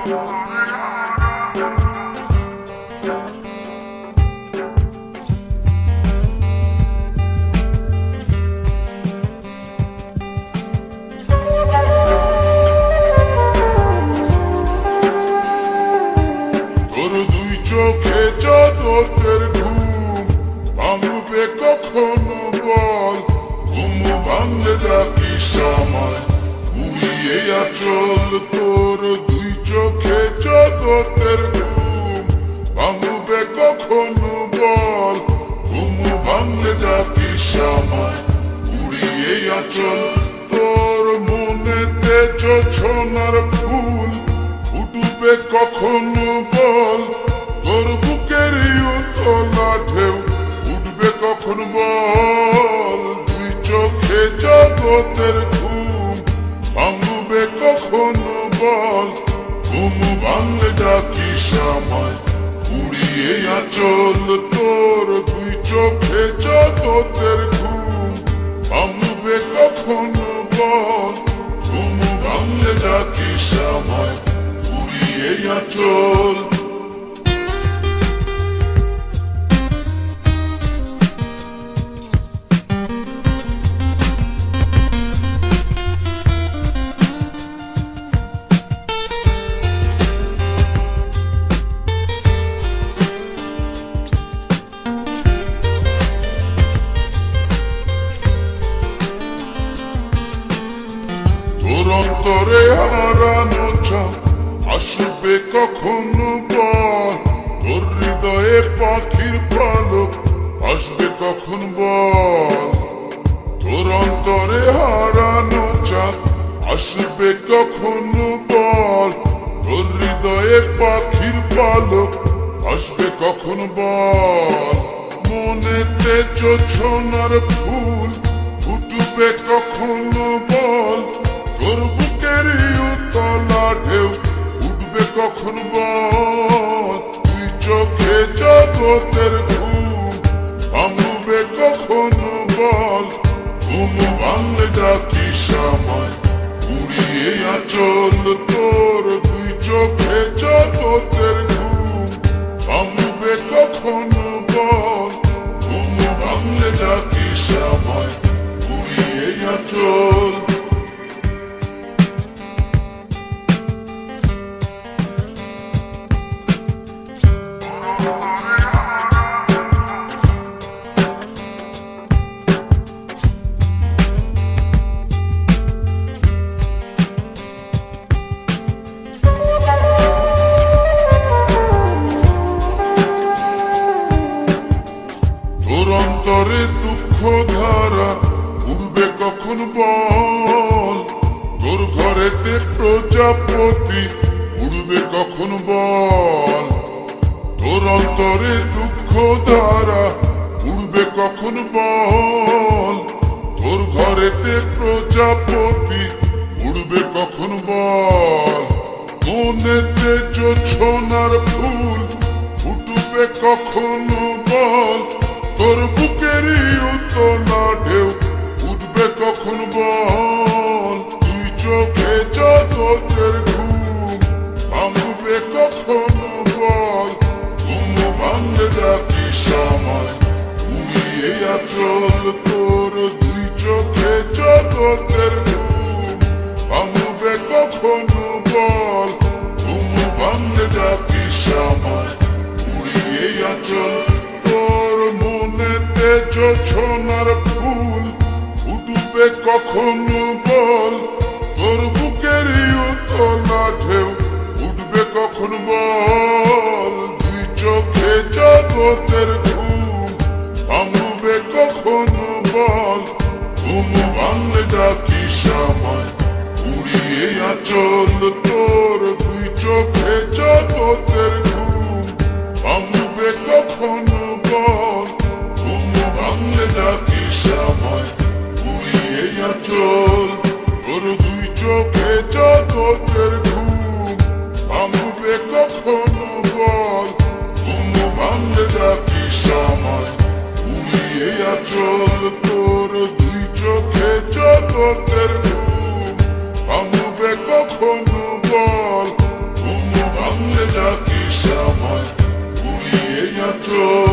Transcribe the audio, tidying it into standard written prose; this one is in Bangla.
চোখে জগতের ঘুম ভাঙবে কখনো বল, ঘুম ভাঙলে ডাকি সময় উড়িয়ে আচল তোর। দুই চোখে জগতের ঘুম ভাঙবে কখনো বল, ঘুম ভাঙলে ডাকি সময় উড়িয়ে আচল তোর। মনেতে জোছনার ফুল ফুটবে কখনো বল, তোর বুকের উতলা ঢেউ উঠবে কখন বল। দুই চোখে জগতের ঘুম ভাঙবে কখনো বল, ঘুম ভাঙলে ডাকি সময় উড়িয়ে আচল তোর। দুই চোখে জগতের ঘুম ভাঙবে কখনো বল, ঘুম ভাঙলে ডাকি সময় উড়িয়ে আচল। তোর অন্তরে হারানো চাও আসবে কখনো বল, তোর হৃদয়ে পাখির পালক আসবে কখন বল। তোর অন্তরে হারানো চাও আসবে কখনো বল, তোর হৃদয়ে পাখির পালক আসবে কখন বল। মনেতে জোছনার ফুল ফুটবে কখনো বল, তোর বুকের উতলা ঢেউ উঠবে কখন বল। তুই চোখে জগতের ঘুম ভাঙবে কখনো বল, ঘুম ভাঙলে ডাকি সময় উড়িয়ে আচল তোর। তুই চোখে জগতের ঘুম ভাঙবে কখনো বল, ঘুম ভাঙলে ডাকি সময় উড়িয়ে আচল। তোর অন্তরে দুঃখ ধারা উড়বে কখন বল, তোর ঘরেতে প্রজাপতি উড়বে কখন বল। তোর অন্তরে দুঃখ ধারা উড়বে কখন বল, তোর ঘরেতে প্রজাপতি উড়বে কখন বল। মনেতে জোছনার ফুল ফুটবে কখনো বল, তোর বুকের উতলা ঢেউ উঠবে কখন বল। তুই চোখে জগতের ঘুম ভাঙবে কখনো বল, ঘুম ভাঙলে ডাকি সময় উড়িয়ে আচল তোর। দুই চোখে জগতের ঘুম ভাঙবে কখনো বল, ঘুম ভাঙলে ডাকি সময় উড়িয়ে আচল তোর। মনেতে জোছনার ফুল ফুটবে কখনো বল, তোর বুকের উতলা ঢেউ উঠবে কখন বল। দুই চোখে জগতের ঘুম ভাঙবে কখনো বল, ঘুম ভাঙলে ডাকি সময় উড়িয়ে আচল তোর। দুই চোখে জগতের ঘুম ভাঙবে কখনো বল, ঘুম ভাঙলে ডাকি সময় উড়িয়ে আচল তোর। দুই চোখে জগতের ঘুম ভাঙবে কখনো বল, ঘুম ভাঙলে ডাকি সময় উড়িয়ে আচল তোর। দুই চোখে জগতের ঘুম ভাঙবে কখনো বল, ঘুম চোখ